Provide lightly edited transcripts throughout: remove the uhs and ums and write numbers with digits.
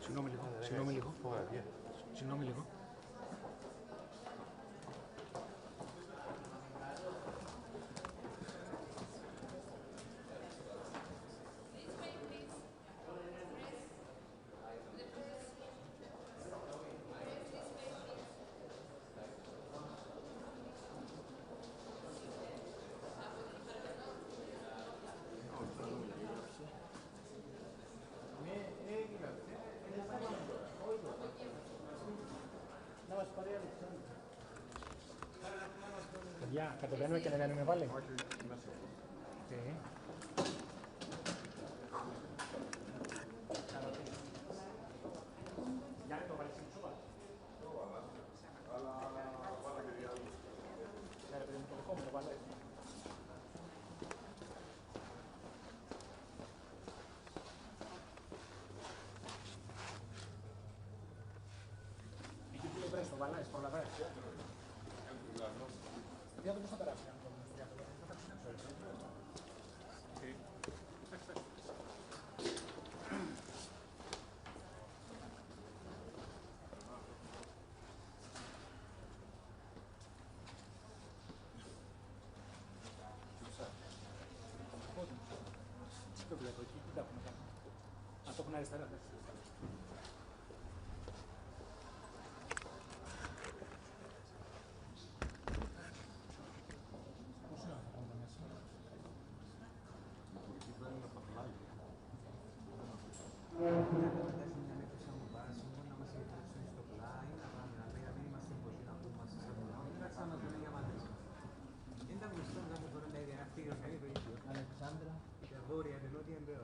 Συγγνώμη λίγο. Παιδιά, κατεβαίνουμε και ανεβαίνουμε πάλι. Okay. Εκεί που λέει βρες το βαλάς, προλαβαίνεις. Για το πώς θα περάσει. Το βλέπω εκεί, τι τα έχουμε κάνει. Αν το έχουν αριστερά, δεν Alexandra, Teodoria, Velotia and Beo.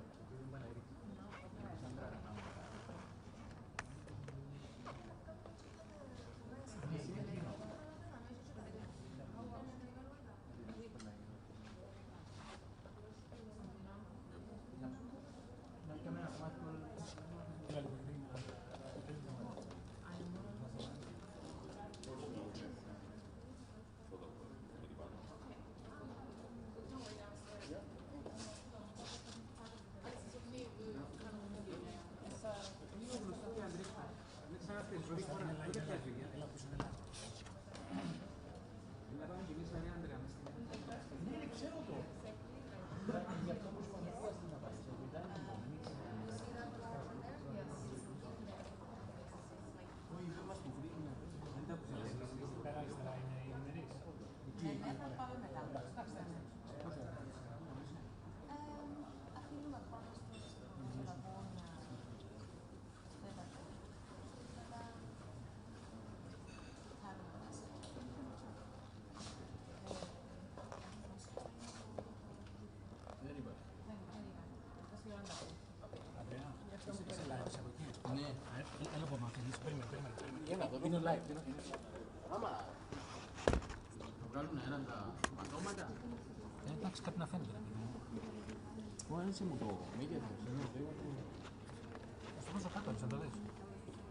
Ναι, έλα από μαθαίνεις, περίμενε. Είναι live. Άμα το βγάλουν αέρα τα πατώματα. Εντάξει, κάτι να φαίνεται. Ω, ένσε μου το μέγεθος. Στο δώσω κάτω, να το δεις.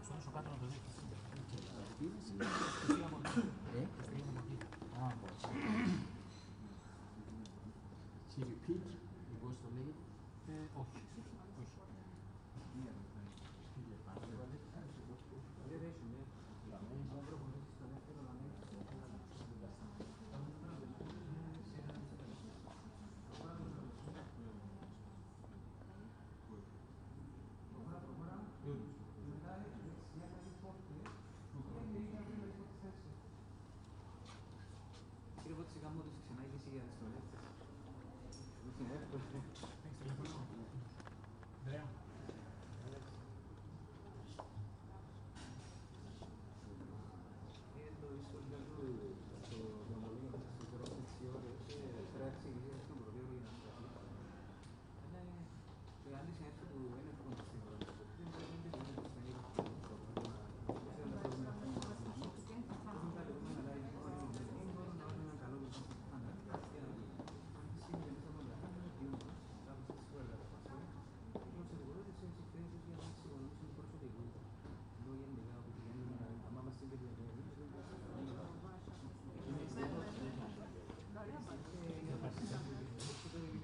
Στο δώσω κάτω να το δεις. Cypriot, πώς το λέγεται. Όχι. Κύριε Βότση, κάνω τους ξανά και εσύ για τις τολέτες. Είναι εύκολο. Έχεις τηλεφωνό. Ανδρέα. Είναι το ιστορικό του δρομολόγιο μας στις πρώτες 6 ώρες και πρέπει να εξηγήσεις στον προβείο για να σταθεί. Αλλά η αλήθεια είναι αυτό που είναι εύκολο στην ώρα. Δεν πρέπει να είναι το ίδιο.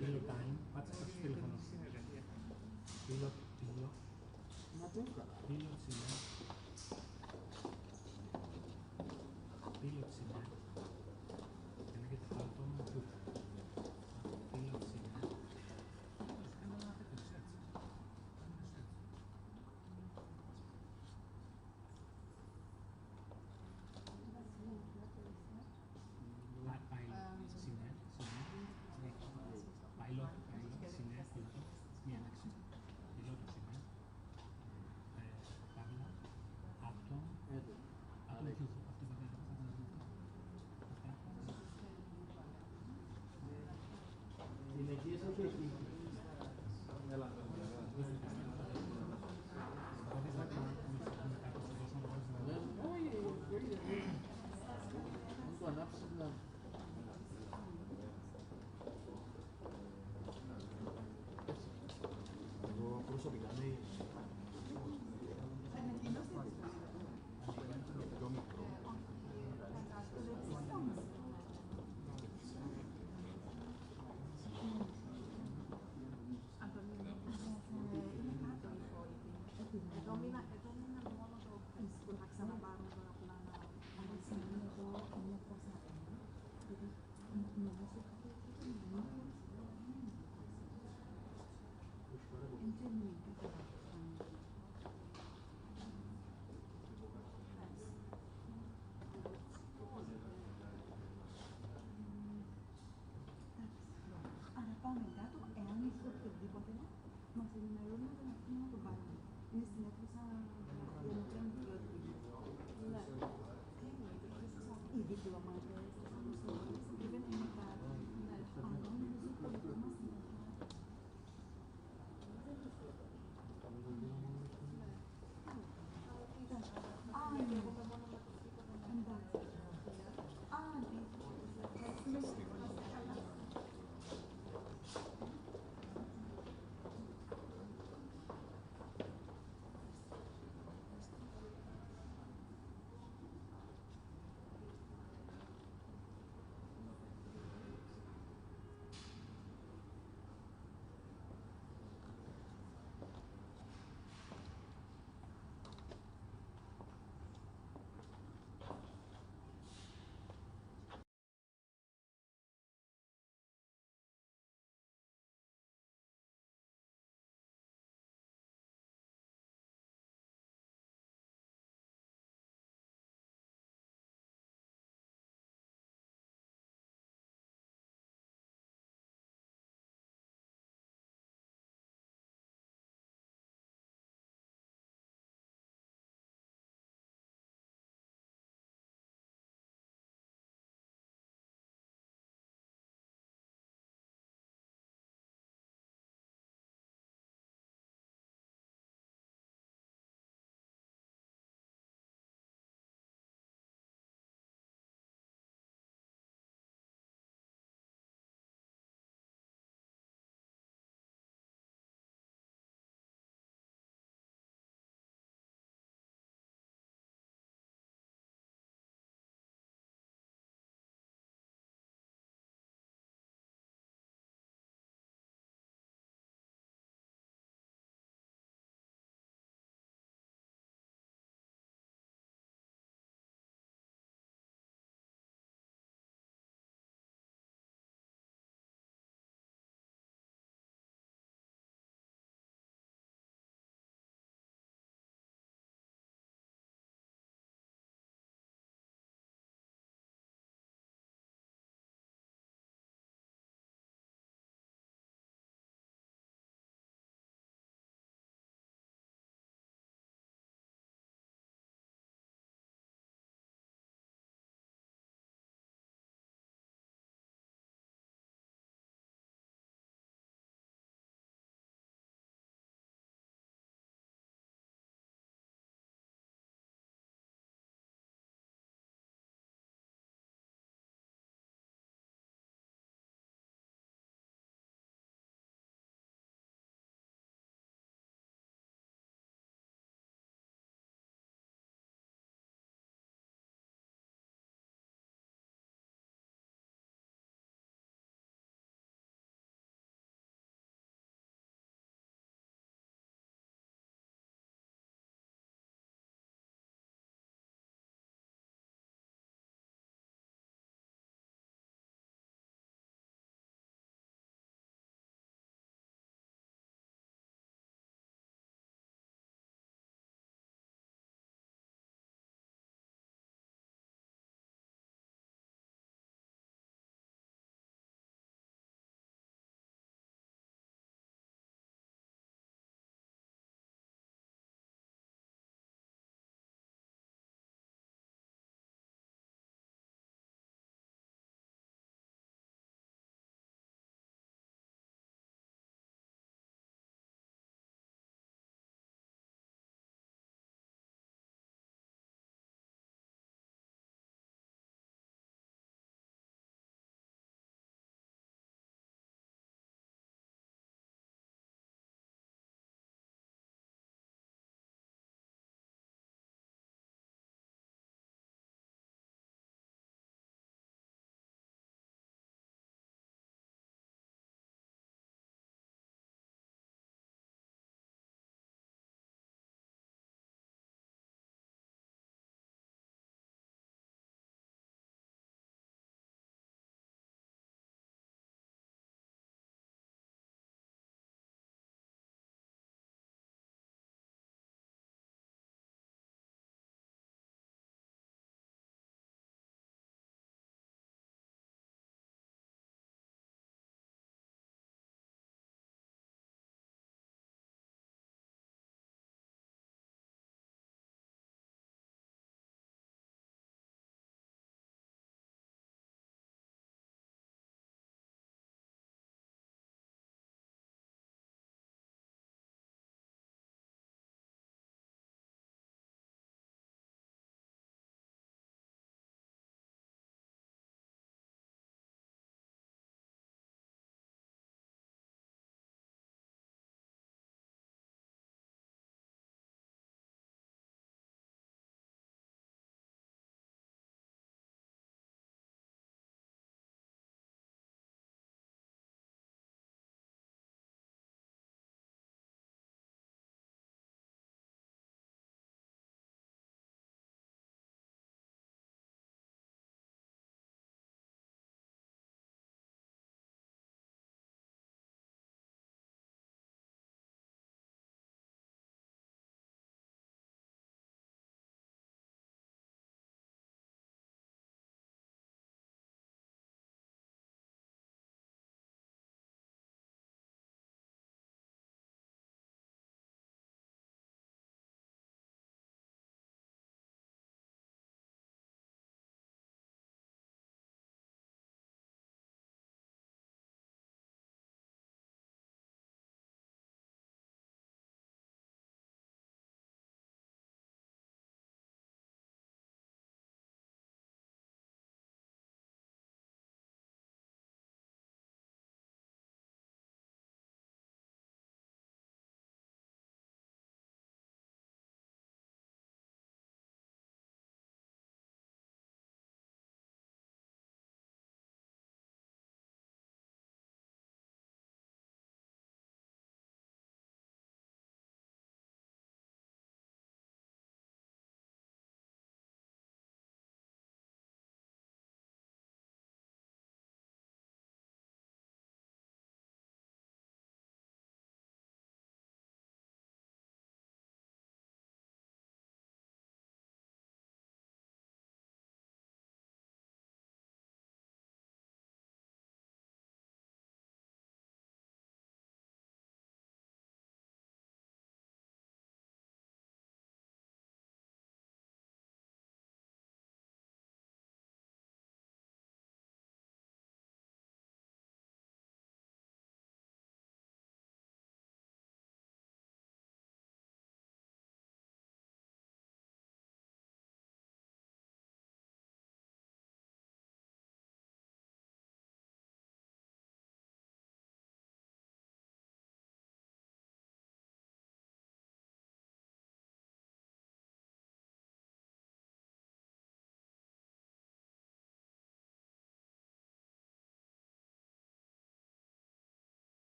Real time, πάτσε στο τηλέφωνο. Pilot. Να το έκανα. Πίλοτσι, ναι. Πίλοτσι, ναι. Είναι και το άλλο τόνο του. Πίλοτσι, ναι. Κάνω ένα τέτοιο έτσι. Παύλα.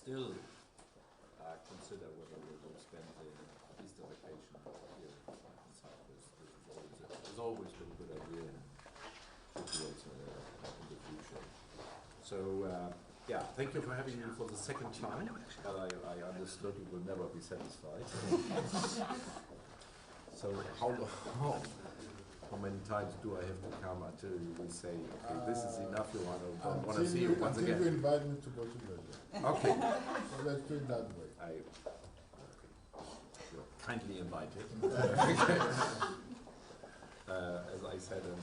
still consider whether we will spend the Easter vacation here in Cyprus. This is always been a good idea and should be also in the future. So, yeah, thank you for having me for the second time, but I understood you will never be satisfied. So how many times do I have to come until you will say, okay, this is enough, Johann, I don't want to see you once again? Until you invite me to Portugal. Okay. So let's do it that way. You're kindly invited. As I said in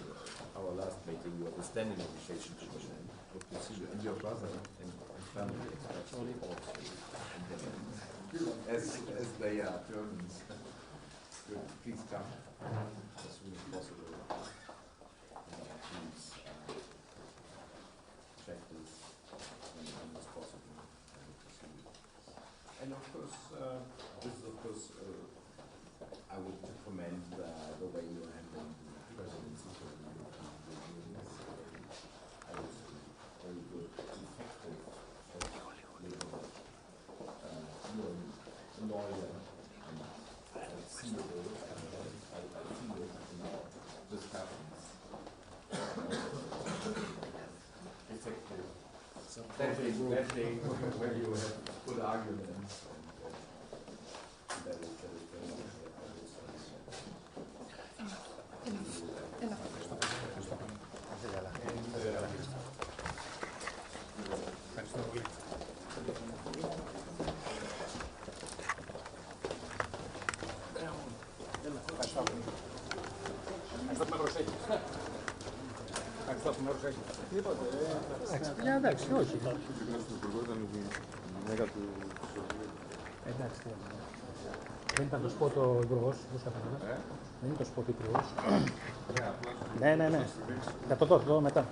our last meeting, you are the standing invitation to the land. Hope to see you and your brother and family, especially also as they are Germans. Good. Please come as soon as possible. Please check this when it's possible. I hope to see you. And of course, this is of course, I would commend the way you are handling the presidency for the European Union. I was very good, effective, you're a lawyer and seeable, and I feel it in our discussions. Effective. That day when you have good arguments and that is very much Εντάξει, όχι. Εντάξει, δεν ήταν το σπότ ο υπουργός, δεν είναι το σπότ ο υπουργός. Ναι. Θα το δω μετά.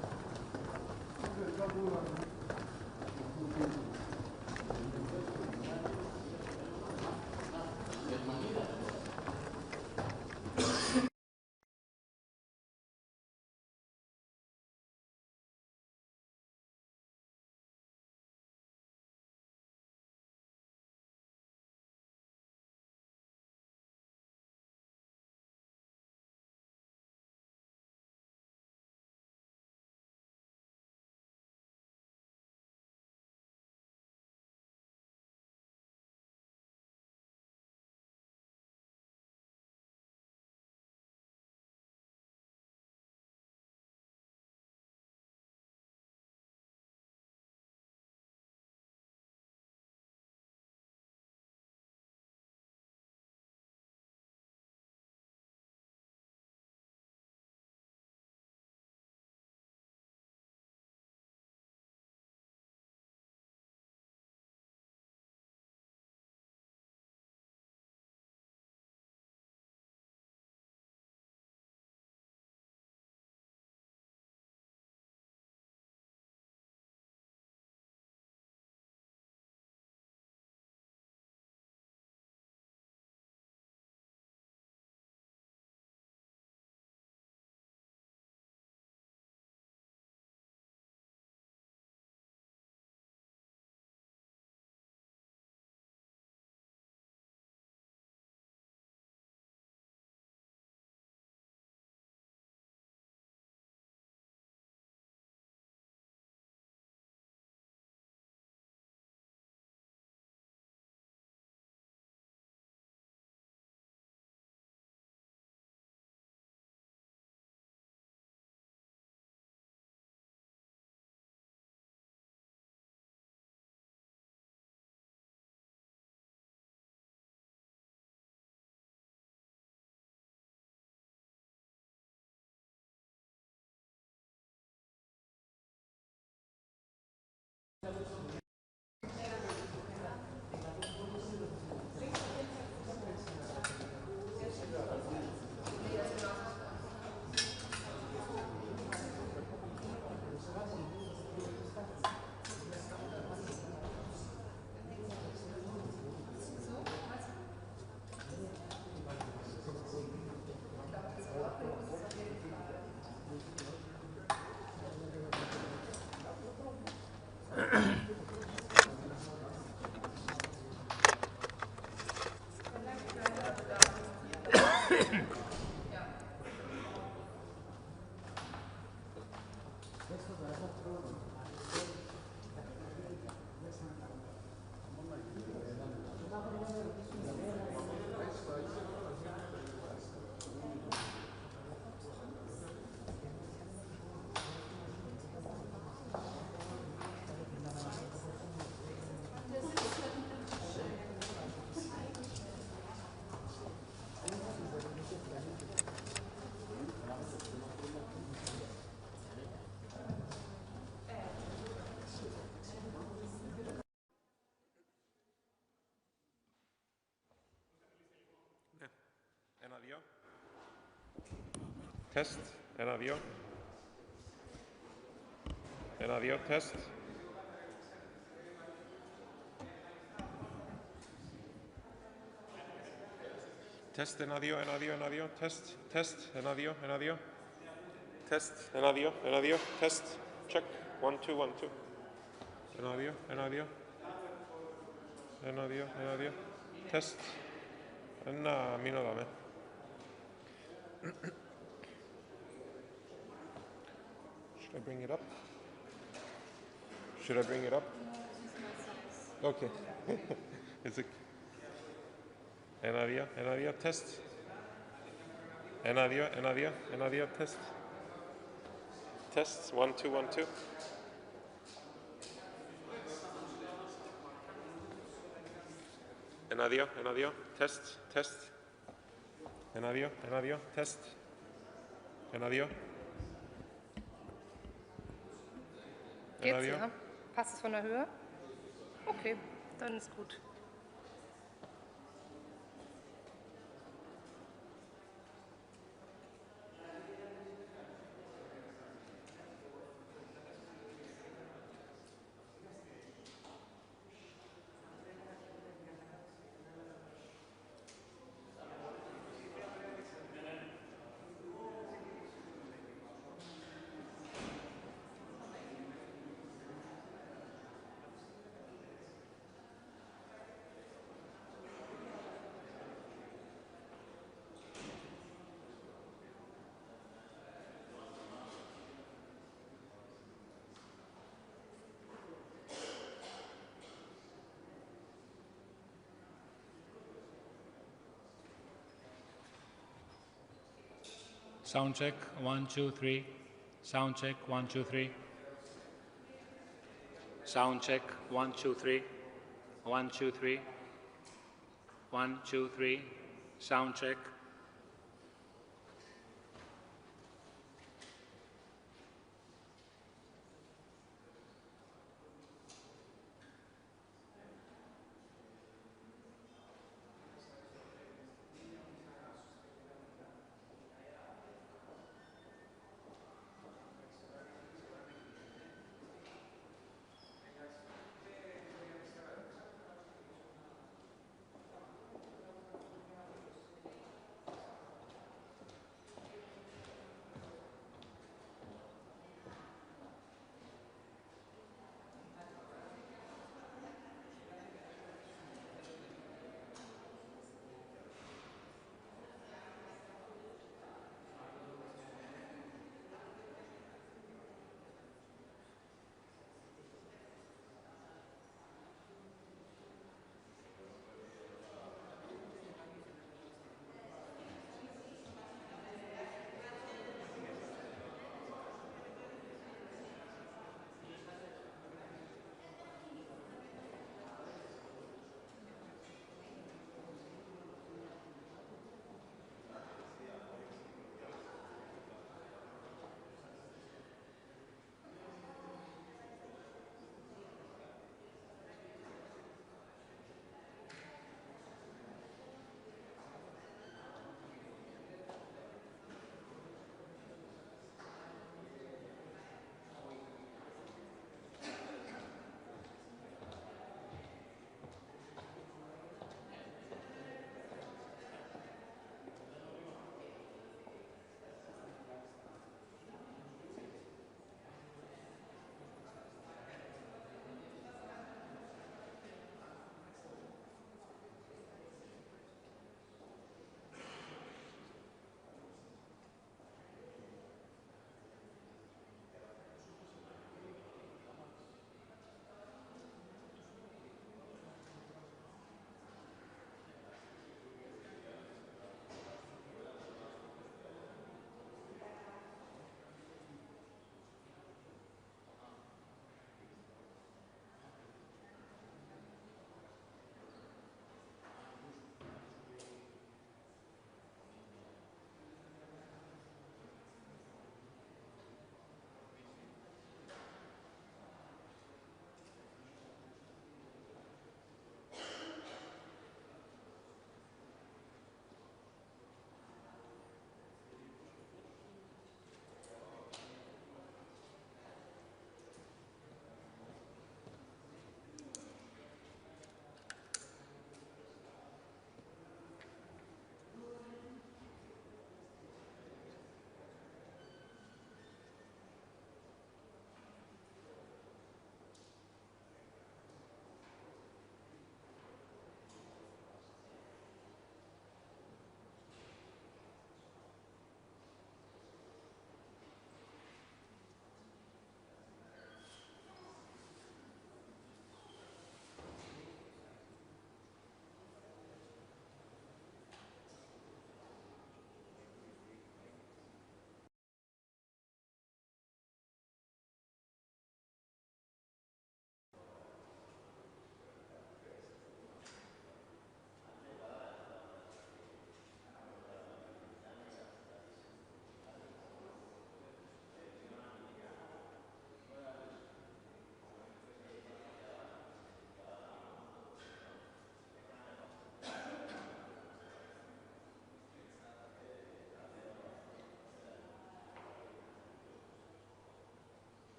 Test. 1, 2. 1, 2. Test. Test. 1, 2. 1, 2. 1, 2. Test. Test. 1, 2. 1, 2. Test. 1, 2. 1, 2. Test. Check. 1, 2. 1, 2. 1, 2. 1, 2. 1, 2. 1, 2. Test. Ένα μήνο δάμε. Should I bring it up? Should I bring it up? Okay. It's a... 1, 2. 1, 2. Test. 1, 2. 1, 2. 1, 2. Test. Test. 1, 2. 1, 2. Ένα, δύο, test, test. 1, 2, 1, 2, test. 1, 2. Geht's, ja? Passt es von der Höhe? Okay, dann ist gut. Sound check, 1, 2, 3. Sound check, 1, 2, 3. Sound check, 1, 2, 3. 1, 2, 3. 1, 2, 3. Sound check.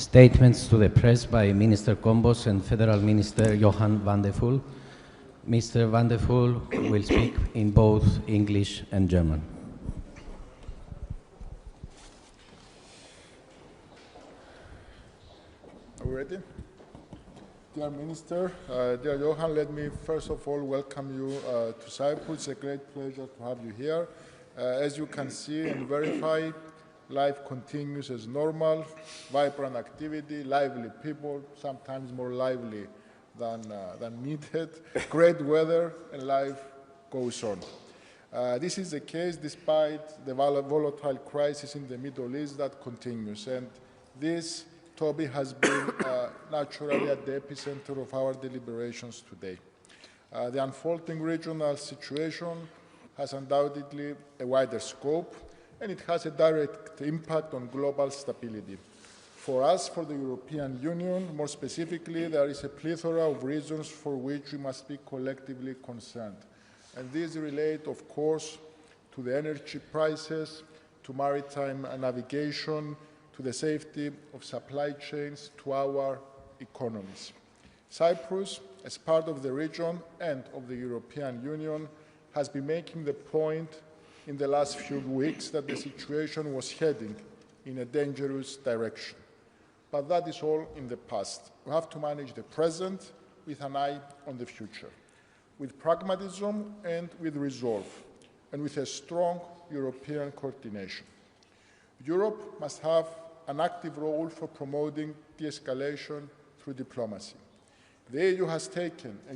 Statements to the press by Minister Kombos and Federal Minister Johann Wadephul. Mr. Wadephul will speak in both English and German. Are we ready? Dear Minister, dear Johann, let me first of all welcome you to Cyprus. It's a great pleasure to have you here. As you can see and verify, life continues as normal, vibrant activity, lively people, sometimes more lively than needed, great weather, and life goes on. This is the case despite the volatile crisis in the Middle East that continues. And this topic has been naturally at the epicenter of our deliberations today. The unfolding regional situation has undoubtedly a wider scope, and it has a direct impact on global stability. For us, for the European Union, more specifically, there is a plethora of reasons for which we must be collectively concerned. And these relate, of course, to the energy prices, to maritime navigation, to the safety of supply chains, to our economies. Cyprus, as part of the region and of the European Union, has been making the point in the last few weeks that the situation was heading in a dangerous direction. But that is all in the past. We have to manage the present with an eye on the future, with pragmatism and with resolve, and with a strong European coordination. Europe must have an active role for promoting de-escalation through diplomacy. The EU has taken a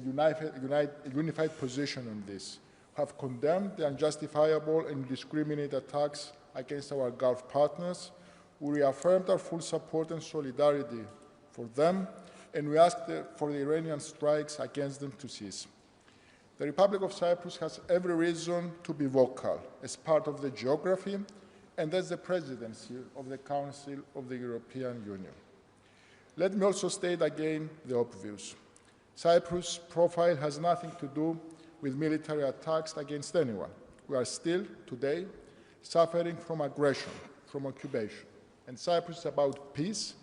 unified position on this, have condemned the unjustifiable and indiscriminate attacks against our Gulf partners. We reaffirmed our full support and solidarity for them, and we asked for the Iranian strikes against them to cease. The Republic of Cyprus has every reason to be vocal as part of the geography and as the presidency of the Council of the European Union. Let me also state again the obvious. Cyprus' profile has nothing to do with military attacks against anyone. We are still, today, suffering from aggression, from occupation. And Cyprus is about peace,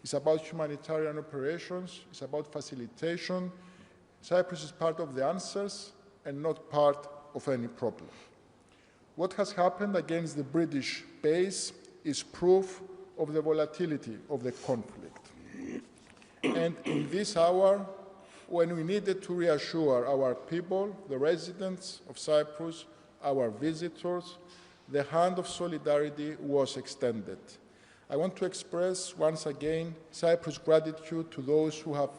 it's about humanitarian operations, it's about facilitation. Cyprus is part of the answers and not part of any problem. What has happened against the British base is proof of the volatility of the conflict. And in this hour, when we needed to reassure our people, the residents of Cyprus, our visitors, the hand of solidarity was extended. I want to express once again Cyprus' gratitude to those who have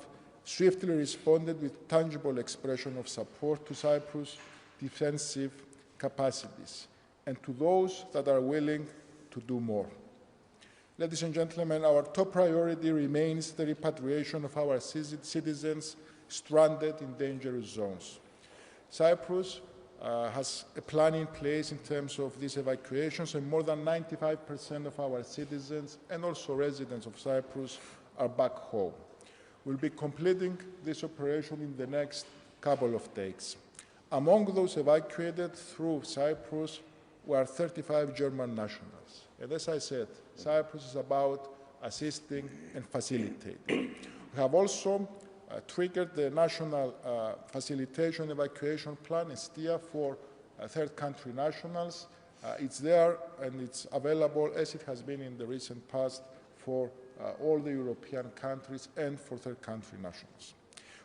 swiftly responded with tangible expression of support to Cyprus' defensive capacities, and to those that are willing to do more. Ladies and gentlemen, our top priority remains the repatriation of our citizens stranded in dangerous zones. Cyprus has a plan in place in terms of these evacuations, and more than 95% of our citizens and also residents of Cyprus are back home. We'll be completing this operation in the next couple of days. Among those evacuated through Cyprus were 35 German nationals. And as I said, Cyprus is about assisting and facilitating. We have also triggered the National Facilitation Evacuation Plan, STIA, for third country nationals. It's there and it's available, as it has been in the recent past, for all the European countries and for third country nationals.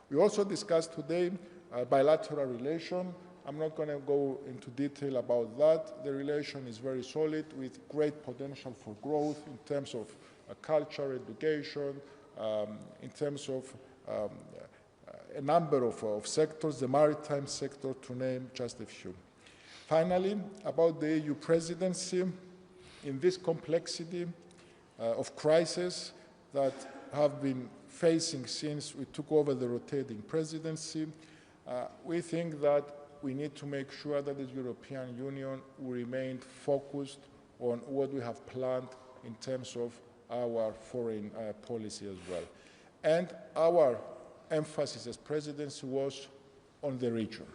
We also discussed today bilateral relation. I'm not going to go into detail about that. The relation is very solid with great potential for growth in terms of culture, education, in terms of a number of sectors, the maritime sector, to name just a few. Finally, about the EU presidency, in this complexity of crises that have been facing since we took over the rotating presidency, we think that we need to make sure that as European Union we remain focused on what we have planned in terms of our foreign policy as well. And our emphasis as presidency was on the region.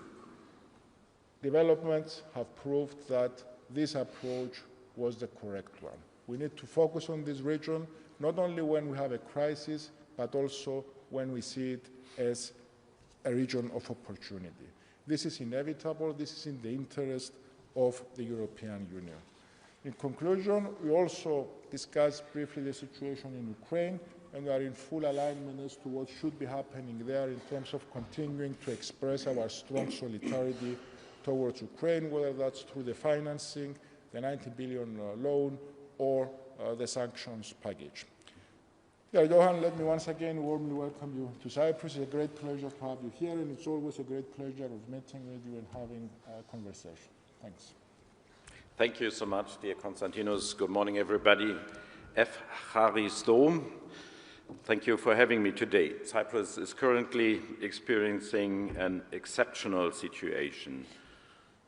Developments have proved that this approach was the correct one. We need to focus on this region, not only when we have a crisis, but also when we see it as a region of opportunity. This is inevitable. This is in the interest of the European Union. In conclusion, we also discussed briefly the situation in Ukraine, and we are in full alignment as to what should be happening there in terms of continuing to express our strong solidarity towards Ukraine, whether that's through the financing, the 90 billion loan, or the sanctions package. Johann, let me once again warmly welcome you to Cyprus. It's a great pleasure to have you here, and it's always a great pleasure of meeting with you and having a conversation. Thanks. Thank you so much, dear Constantinos. Good morning, everybody. Efcharisto. Thank you for having me today. Cyprus is currently experiencing an exceptional situation.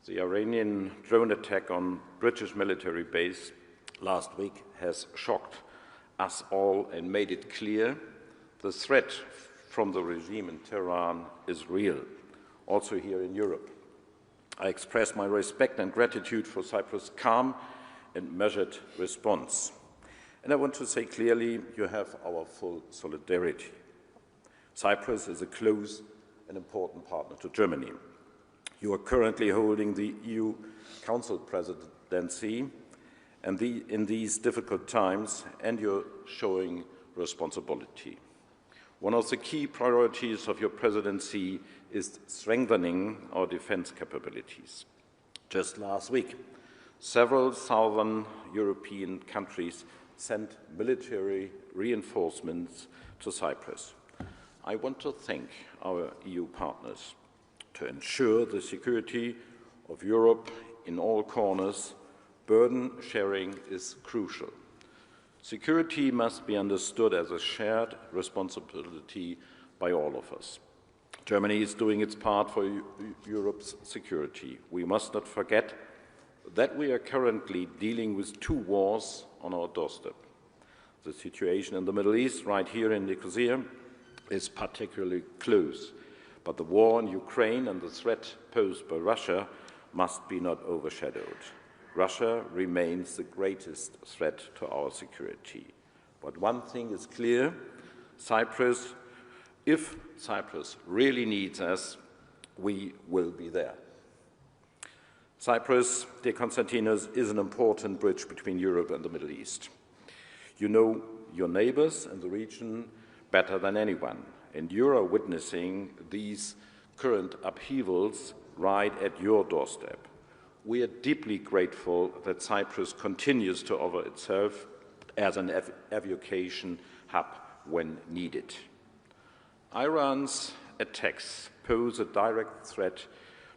The Iranian drone attack on British military base last week has shocked us all and made it clear the threat from the regime in Tehran is real, also here in Europe. I express my respect and gratitude for Cyprus' calm and measured response. And I want to say clearly, you have our full solidarity. Cyprus is a close and important partner to Germany. You are currently holding the EU Council presidency and in these difficult times, and you're showing responsibility. One of the key priorities of your presidency is strengthening our defense capabilities. Just last week, several southern European countries sent military reinforcements to Cyprus. I want to thank our EU partners to ensure the security of Europe in all corners. Burden sharing is crucial. Security must be understood as a shared responsibility by all of us. Germany is doing its part for Europe's security. We must not forget that we are currently dealing with two wars on our doorstep. The situation in the Middle East, right here in Nicosia, is particularly close. But the war in Ukraine and the threat posed by Russia must be not overshadowed. Russia remains the greatest threat to our security. But one thing is clear, if Cyprus really needs us, we will be there. Cyprus, dear Constantinos, is an important bridge between Europe and the Middle East. You know your neighbors in the region better than anyone, and you are witnessing these current upheavals right at your doorstep. We are deeply grateful that Cyprus continues to offer itself as an aviation hub when needed. Iran's attacks pose a direct threat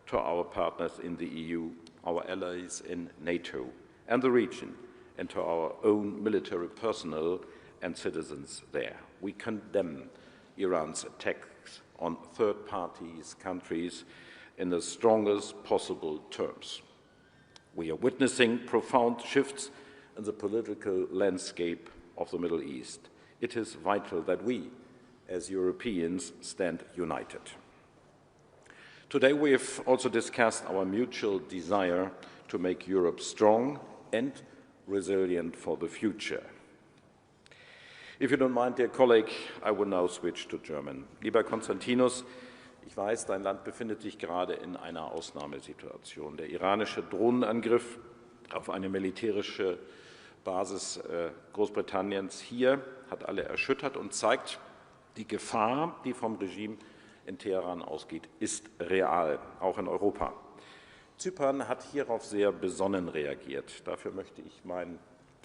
to our partners in the EU, our allies in NATO and the region, and to our own military personnel and citizens there. We condemn Iran's attacks on third parties, countries, in the strongest possible terms. We are witnessing profound shifts in the political landscape of the Middle East. It is vital that we, as Europeans, stand united. Today we have also discussed our mutual desire to make Europe strong and resilient for the future. If you don't mind, dear colleague, I will now switch to German. Lieber Constantinos, ich weiß, dein Land befindet sich gerade in einer Ausnahmesituation. Der iranische Drohnenangriff auf eine militärische Basis Großbritanniens hier hat alle erschüttert und zeigt, die Gefahr, die vom Regime in Teheran ausgeht, ist real, auch in Europa. Zypern hat hierauf sehr besonnen reagiert. Dafür möchte ich meinen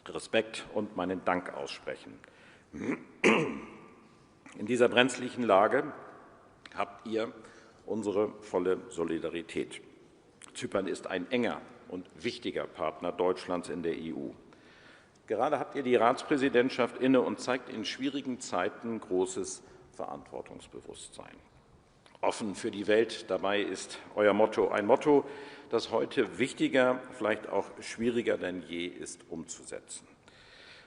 Respekt und meinen Dank aussprechen. In dieser brenzlichen Lage habt ihr unsere volle Solidarität. Zypern ist ein enger und wichtiger Partner Deutschlands in der EU. Gerade habt ihr die Ratspräsidentschaft inne und zeigt in schwierigen Zeiten großes Verantwortungsbewusstsein. Offen für die Welt, dabei ist euer Motto ein Motto, das heute wichtiger, vielleicht auch schwieriger denn je ist umzusetzen.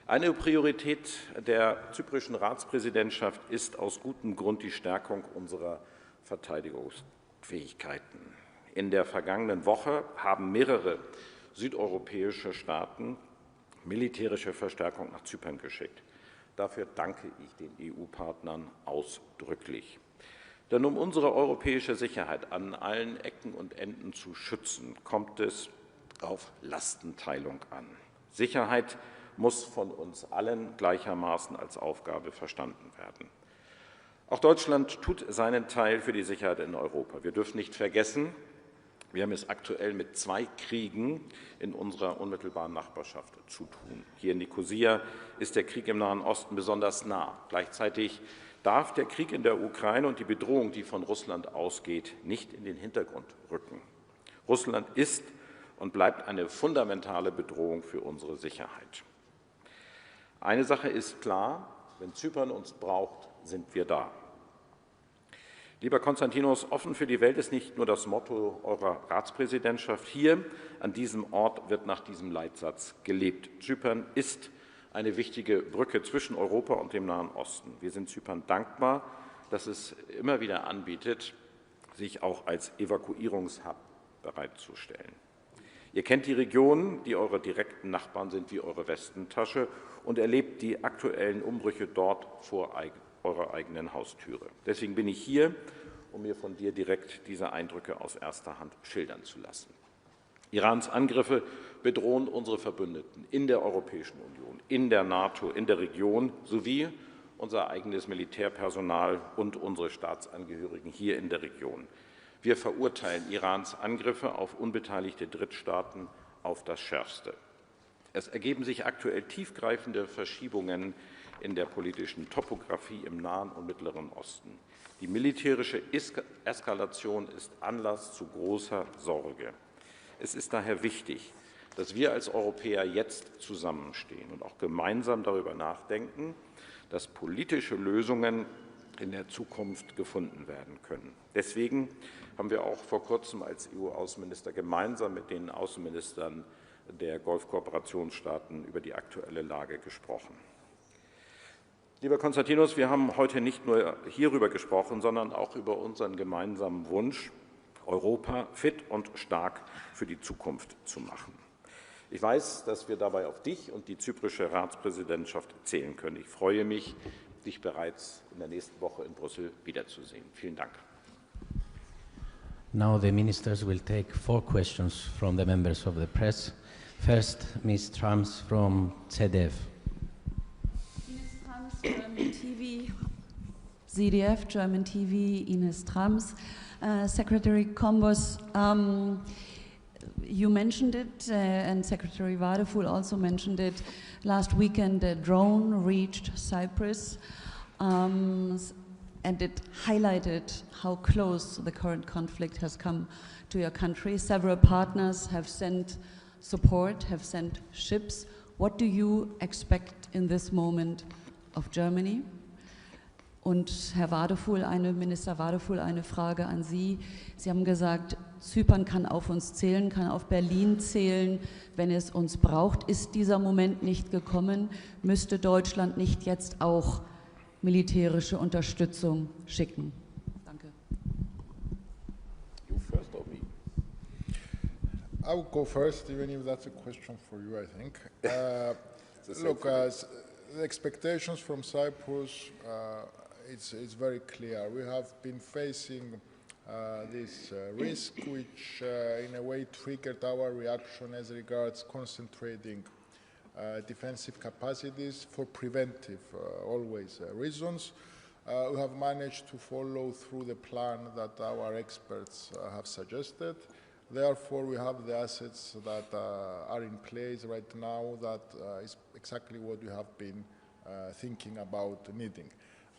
Eine Priorität der zyprischen Ratspräsidentschaft ist aus gutem Grund die Stärkung unserer Verteidigungsfähigkeiten. In der vergangenen Woche haben mehrere südeuropäische Staaten militärische Verstärkung nach Zypern geschickt. Dafür danke ich den EU-Partnern ausdrücklich. Denn um unsere europäische Sicherheit an allen Ecken und Enden zu schützen, kommt es auf Lastenteilung an. Sicherheit muss von uns allen gleichermaßen als Aufgabe verstanden werden. Auch Deutschland tut seinen Teil für die Sicherheit in Europa. Wir dürfen nicht vergessen, wir haben es aktuell mit 2 Kriegen in unserer unmittelbaren Nachbarschaft zu tun. Hier in Nicosia ist der Krieg im Nahen Osten besonders nah. Gleichzeitig darf der Krieg in der Ukraine und die Bedrohung, die von Russland ausgeht, nicht in den Hintergrund rücken. Russland ist und bleibt eine fundamentale Bedrohung für unsere Sicherheit. Eine Sache ist klar, wenn Zypern uns braucht, sind wir da. Lieber Constantinos, offen für die Welt ist nicht nur das Motto eurer Ratspräsidentschaft. Hier an diesem Ort wird nach diesem Leitsatz gelebt. Zypern ist eine wichtige Brücke zwischen Europa und dem Nahen Osten. Wir sind Zypern dankbar, dass es immer wieder anbietet, sich auch als Evakuierungshub bereitzustellen. Ihr kennt die Region, die eure direkten Nachbarn sind wie eure Westentasche und erlebt die aktuellen Umbrüche dort vor eurer eigenen Haustüre. Deswegen bin ich hier, um mir von dir direkt diese Eindrücke aus erster Hand schildern zu lassen. Irans Angriffe bedrohen unsere Verbündeten in der Europäischen Union, in der NATO, in der Region sowie unser eigenes Militärpersonal und unsere Staatsangehörigen hier in der Region. Wir verurteilen Irans Angriffe auf unbeteiligte Drittstaaten auf das Schärfste. Es ergeben sich aktuell tiefgreifende Verschiebungen in der politischen Topographie im Nahen und Mittleren Osten. Die militärische Eskalation ist Anlass zu großer Sorge. Es ist daher wichtig, dass wir als Europäer jetzt zusammenstehen und auch gemeinsam darüber nachdenken, dass politische Lösungen in der Zukunft gefunden werden können. Deswegen haben wir auch vor kurzem als EU-Außenminister gemeinsam mit den Außenministern der Golfkooperationsstaaten über die aktuelle Lage gesprochen. Lieber Constantinos, wir haben heute nicht nur hierüber gesprochen, sondern auch über unseren gemeinsamen Wunsch, Europa fit und stark für die Zukunft zu machen. Ich weiß, dass wir dabei auf dich und die zyprische Ratspräsidentschaft zählen können. Ich freue mich, dich bereits in der nächsten Woche in Brüssel wiederzusehen. Vielen Dank. Now the ministers will take 4 questions from the members of the press. First, Ms. Trams from ZDF. German TV, ZDF, German TV, Ines Trams. Secretary Kombos, you mentioned it, and Secretary Wadephul also mentioned it. Last weekend, a drone reached Cyprus, and it highlighted how close the current conflict has come to your country. Several partners have sent support, have sent ships. What do you expect in this moment of Germany? Und Herr Wadephul, Minister Wadephul, eine Frage an Sie. Sie haben gesagt, Zypern kann auf uns zählen, kann auf Berlin zählen, wenn es uns braucht. Ist dieser Moment nicht gekommen? Müsste Deutschland nicht jetzt auch militärische Unterstützung schicken? Danke. You first or me? I will go first, even if that's a question for you, I think. Look, the expectations from Cyprus, it's very clear. We have been facing this risk, which in a way triggered our reaction as regards concentrating defensive capacities for preventive, always reasons. We have managed to follow through the plan that our experts have suggested. Therefore, we have the assets that are in place right now that is exactly what we have been thinking about needing.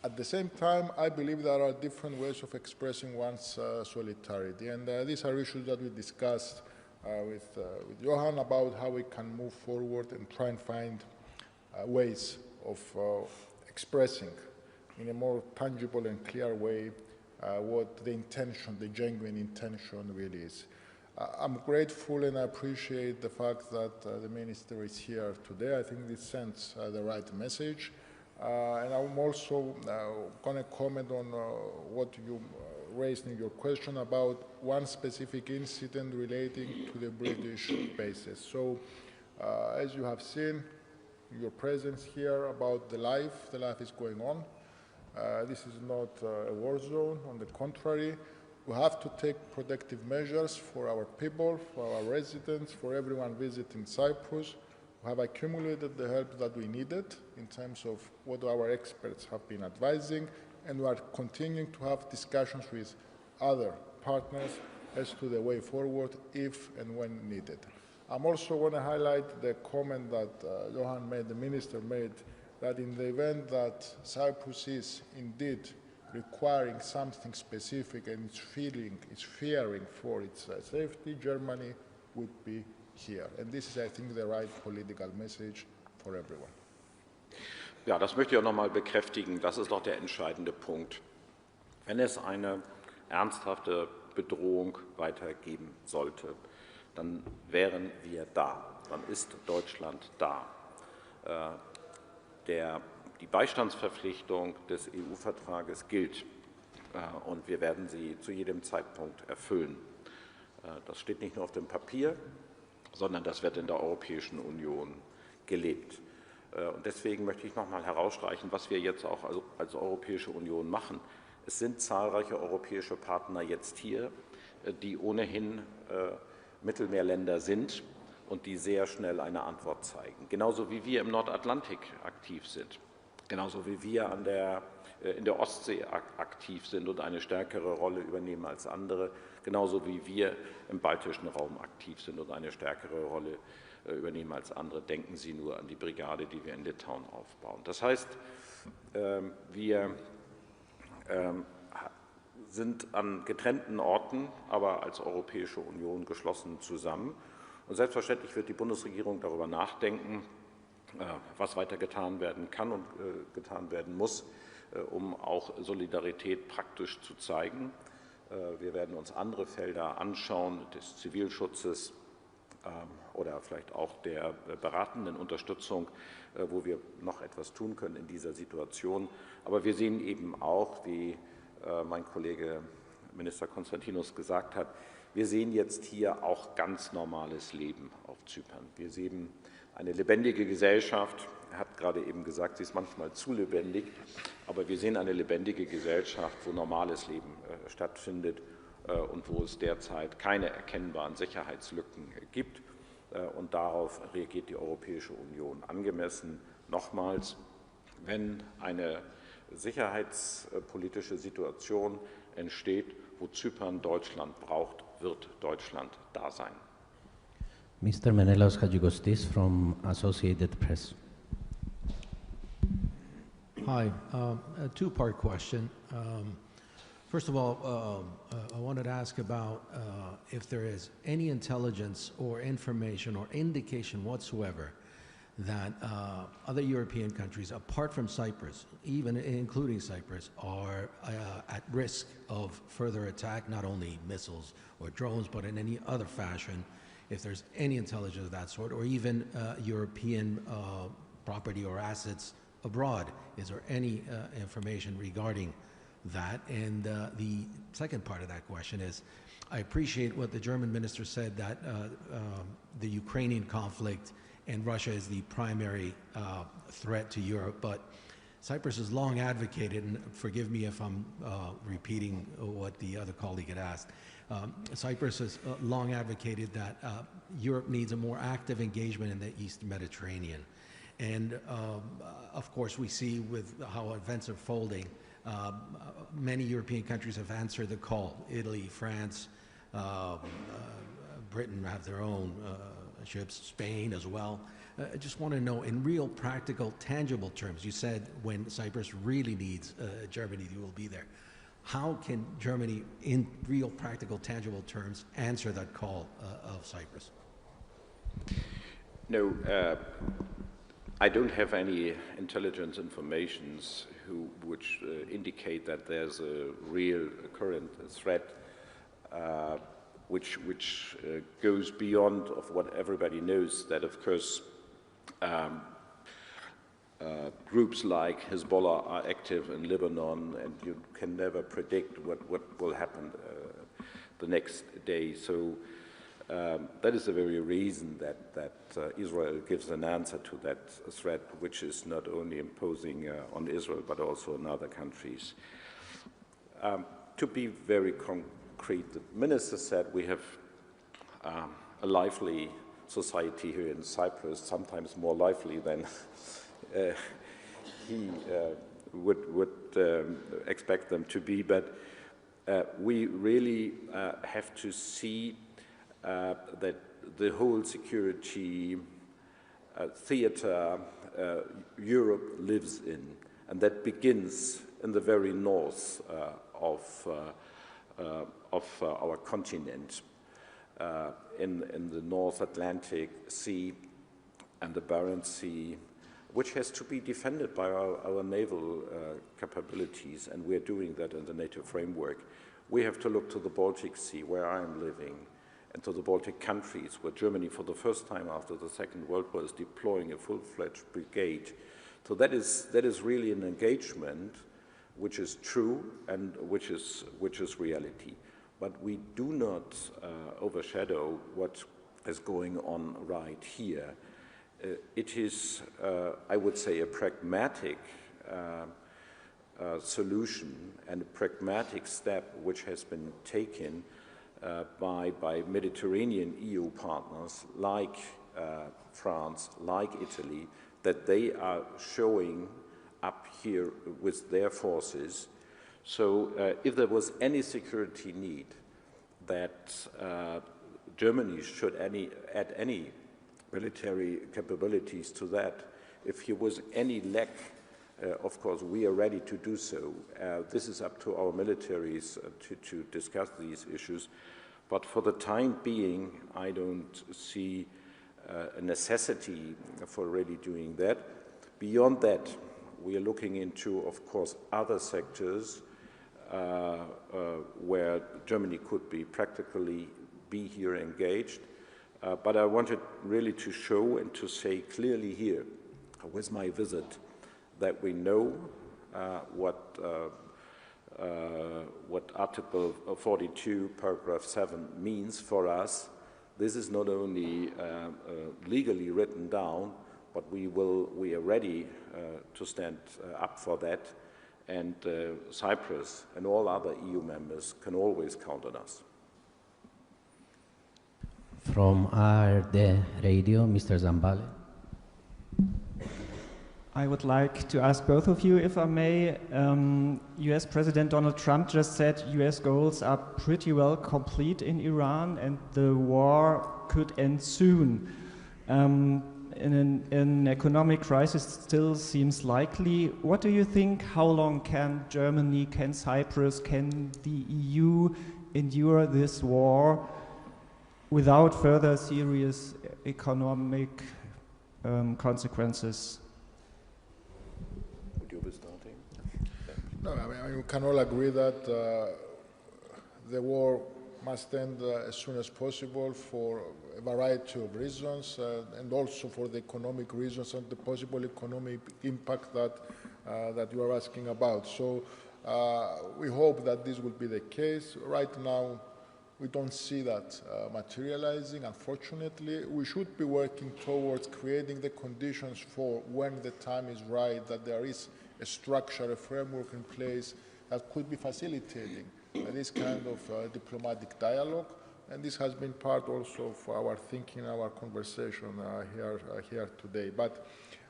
At the same time, I believe there are different ways of expressing one's solidarity, and these are issues that we discussed with Johann about how we can move forward and try and find ways of expressing in a more tangible and clear way what the intention, the genuine intention really is. I'm grateful and I appreciate the fact that the Minister is here today. I think this sends the right message. And I'm also going to comment on what you raised in your question about one specific incident relating to the British bases. So, as you have seen, your presence here about the life. The life is going on. This is not a war zone. On the contrary, we have to take protective measures for our people, for our residents, for everyone visiting Cyprus. We have accumulated the help that we needed in terms of what our experts have been advising, and we are continuing to have discussions with other partners as to the way forward if and when needed. I'm also going to highlight the comment that Johann made, the minister made, that in the event that Cyprus is indeed requiring something specific and it's fearing for its safety, Germany would be here. And this is, I think, the right political message for everyone. Ja, das möchte ich auch noch mal bekräftigen. Das ist doch der entscheidende Punkt. Wenn es eine ernsthafte Bedrohung weitergeben sollte, dann wären wir da, dann ist Deutschland da. Die Beistandsverpflichtung des EU-Vertrages gilt und wir werden sie zu jedem Zeitpunkt erfüllen. Das steht nicht nur auf dem Papier, sondern das wird in der Europäischen Union gelebt. Und deswegen möchte ich noch mal herausstreichen, was wir jetzt auch als Europäische Union machen. Es sind zahlreiche europäische Partner jetzt hier, die ohnehin Mittelmeerländer sind und die sehr schnell eine Antwort zeigen. Genauso wie wir im Nordatlantik aktiv sind, genauso wie wir in der Ostsee aktiv sind und eine stärkere Rolle übernehmen als andere, genauso wie wir im baltischen Raum aktiv sind und eine stärkere Rolle übernehmen als andere. Denken Sie nur an die Brigade, die wir in Litauen aufbauen. Das heißt, wir sind an getrennten Orten, aber als Europäische Union geschlossen zusammen. Und selbstverständlich wird die Bundesregierung darüber nachdenken, was weiter getan werden kann und getan werden muss, um auch Solidarität praktisch zu zeigen. Wir werden uns andere Felder anschauen, des Zivilschutzes oder vielleicht auch der beratenden Unterstützung, wo wir noch etwas tun können in dieser Situation. Aber wir sehen eben auch, wie mein Kollege Minister Constantinos gesagt hat, wir sehen jetzt hier auch ganz normales Leben auf Zypern. Wir sehen eine lebendige Gesellschaft. Er hat gerade eben gesagt, sie ist manchmal zu lebendig, aber wir sehen eine lebendige Gesellschaft, wo normales Leben stattfindet und wo es derzeit keine erkennbaren Sicherheitslücken gibt. Und darauf reagiert die Europäische Union angemessen. Nochmals, wenn eine sicherheitspolitische Situation entsteht, wo Zypern Deutschland braucht, wird Deutschland da sein. Mr. Menelaos Hadjikostis from Associated Press. Hi, a two-part question. First of all, I wanted to ask about if there is any intelligence or information or indication whatsoever that other European countries, apart from Cyprus, even including Cyprus, are at risk of further attack, not only missiles or drones, but in any other fashion, if there's any intelligence of that sort, or even European property or assets abroad. Is there any information regarding that? And the second part of that question is, I appreciate what the German minister said, that the Ukrainian conflict and Russia is the primary threat to Europe, but Cyprus has long advocated, and forgive me if I'm repeating what the other colleague had asked, Cyprus has long advocated that Europe needs a more active engagement in the East Mediterranean. And of course we see with how events are folding, many European countries have answered the call. Italy, France, Britain have their own ships, Spain as well. I just want to know, in real practical, tangible terms, you said when Cyprus really needs Germany, you will be there. How can Germany, in real practical, tangible terms, answer that call of Cyprus? No, I don't have any intelligence informations which indicate that there's a real current threat which goes beyond of what everybody knows, that of course groups like Hezbollah are active in Lebanon, and you can never predict what will happen the next day. So that is the very reason that Israel gives an answer to that threat, which is not only imposing on Israel but also on other countries. To be very concrete, the minister said we have a lively society here in Cyprus, sometimes more lively than he would expect them to be, but we really have to see that the whole security theater Europe lives in, and that begins in the very north of our continent, in the North Atlantic Sea and the Barents Sea, which has to be defended by our naval capabilities, and we're doing that in the NATO framework. We have to look to the Baltic Sea, where I am living, and to the Baltic countries, where Germany, for the first time after the Second World War, is deploying a full-fledged brigade. So that is really an engagement which is true and which is reality. But we do not overshadow what is going on right here. It is, I would say, a pragmatic solution and a pragmatic step which has been taken by Mediterranean EU partners like France, like Italy, that they are showing up here with their forces. So if there was any security need that Germany should add any military capabilities to that, if there was any lack, of course, we are ready to do so. This is up to our militaries to discuss these issues. But for the time being, I don't see a necessity for really doing that. Beyond that, we are looking into, of course, other sectors where Germany could be practically be here engaged. But I wanted really to show and to say clearly here, with my visit, that we know what Article 42, paragraph 7 means for us. This is not only legally written down, but we are ready to stand up for that. And Cyprus and all other EU members can always count on us. From ARD Radio, Mr. Zambale. I would like to ask both of you, if I may. US President Donald Trump just said US goals are pretty well complete in Iran and the war could end soon. An economic crisis still seems likely. What do you think? How long can Germany, can Cyprus, can the EU endure this war without further serious economic consequences? Would you be starting? No, I mean, we can all agree that the war must end as soon as possible for a variety of reasons, and also for the economic reasons and the possible economic impact that you are asking about. So we hope that this will be the case. Right now, we don't see that materializing, unfortunately. We should be working towards creating the conditions for when the time is right, that there is a structure, a framework in place that could be facilitating this kind of diplomatic dialogue. And this has been part also of our thinking, our conversation here today. But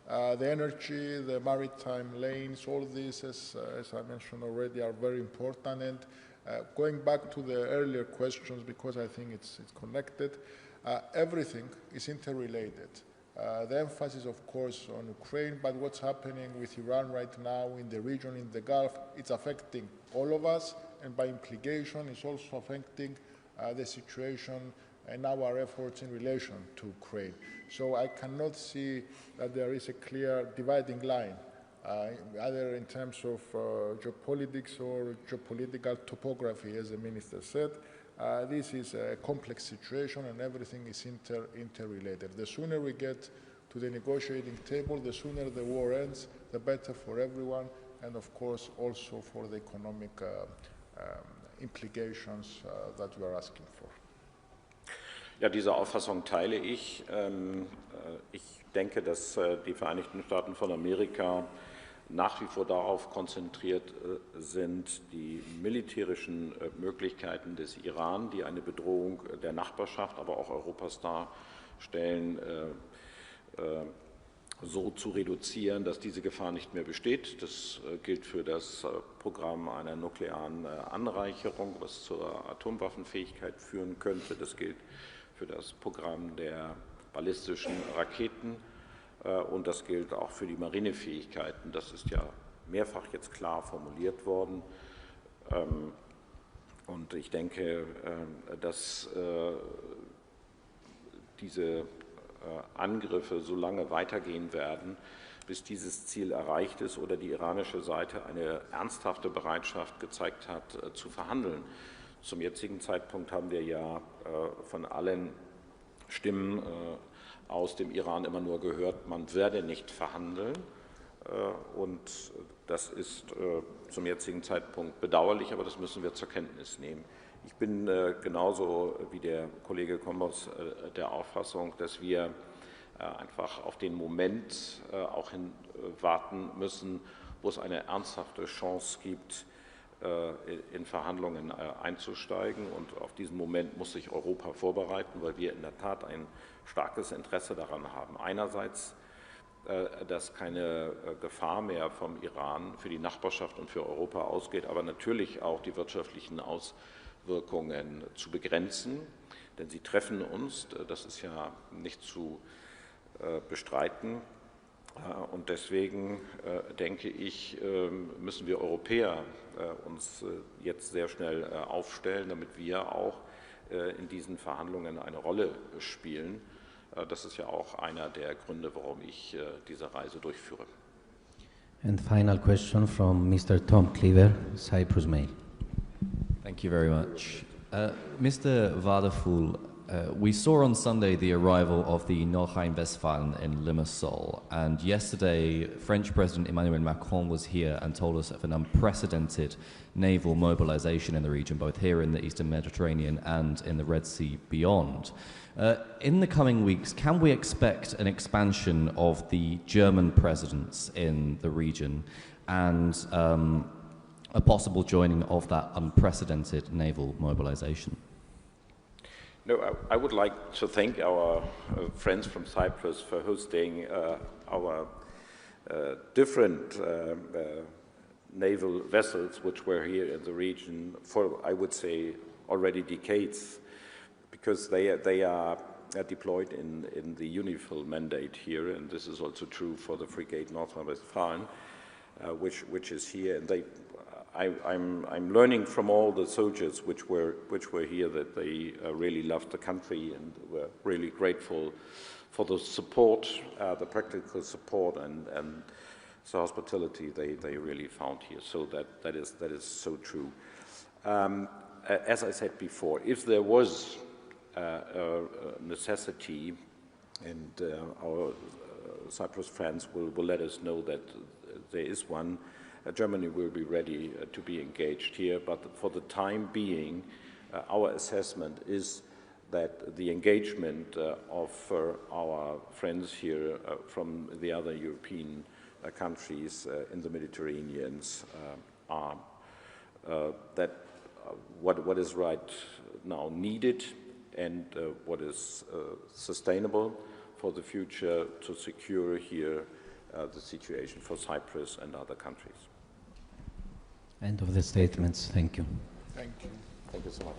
the energy, the maritime lanes, all these, as I mentioned already, are very important. And going back to the earlier questions, because I think it's connected, everything is interrelated. The emphasis, of course, on Ukraine, but what's happening with Iran right now in the region, in the Gulf, it's affecting all of us, and by implication, it's also affecting the situation and our efforts in relation to Ukraine. So I cannot see that there is a clear dividing line, either in terms of geopolitics or geopolitical topography, as the minister said. This is a complex situation and everything is interrelated. The sooner we get to the negotiating table, the sooner the war ends, the better for everyone, and of course also for the economic implications that you are asking for. Ja, diese Auffassung teile ich. Ich denke, dass die Vereinigten Staaten von Amerika nach wie vor darauf konzentriert sind, die militärischen Möglichkeiten des Iran, die eine Bedrohung der Nachbarschaft, aber auch Europas darstellen, so zu reduzieren, dass diese Gefahr nicht mehr besteht. Das gilt für das Programm einer nuklearen Anreicherung, was zur Atomwaffenfähigkeit führen könnte. Das gilt für das Programm der ballistischen Raketen und das gilt auch für die Marinefähigkeiten. Das ist ja mehrfach jetzt klar formuliert worden. Und ich denke, dass diese Angriffe so lange weitergehen werden, bis dieses Ziel erreicht ist oder die iranische Seite eine ernsthafte Bereitschaft gezeigt hat, zu verhandeln. Zum jetzigen Zeitpunkt haben wir ja von allen Stimmen aus dem Iran immer nur gehört, man werde nicht verhandeln. Und das ist zum jetzigen Zeitpunkt bedauerlich, aber das müssen wir zur Kenntnis nehmen. Ich bin genauso wie der Kollege Kombos der Auffassung, dass wir einfach auf den Moment auch hin warten müssen, wo es eine ernsthafte Chance gibt, in Verhandlungen einzusteigen. Und auf diesen Moment muss sich Europa vorbereiten, weil wir in der Tat ein starkes Interesse daran haben. Einerseits, dass keine Gefahr mehr vom Iran für die Nachbarschaft und für Europa ausgeht, aber natürlich auch die wirtschaftlichen Auswirkungen zu begrenzen, denn sie treffen uns, das ist ja nicht zu bestreiten. Und deswegen denke ich, müssen wir Europäer uns jetzt sehr schnell aufstellen, damit wir auch in diesen Verhandlungen eine Rolle spielen. Das ist ja auch einer der Gründe, warum ich diese Reise durchführe. And final question from Mr. Tom Cleaver, Cyprus Mail. Thank you very much. Mr. Wadephul, we saw on Sunday the arrival of the Nordrhein-Westfalen in Limassol, and yesterday French President Emmanuel Macron was here and told us of an unprecedented naval mobilization in the region, both here in the Eastern Mediterranean and in the Red Sea beyond. In the coming weeks, can we expect an expansion of the German presence in the region and a possible joining of that unprecedented naval mobilization? No, I would like to thank our friends from Cyprus for hosting our different naval vessels which were here in the region for, I would say, already decades, because they are deployed in the UNIFIL mandate here, and this is also true for the frigate Nordrhein-Westfalen, which is here, and I'm learning from all the soldiers which were here that they really loved the country and were really grateful for the support, the practical support and the hospitality they really found here. So that is so true. As I said before, if there was a necessity, and our Cyprus friends will let us know that there is one, Germany will be ready to be engaged here, but for the time being, our assessment is that the engagement of our friends here from the other European countries in the Mediterranean are that what is right now needed and what is sustainable for the future to secure here the situation for Cyprus and other countries. End of the statements. Thank you. Thank you. Thank you so much.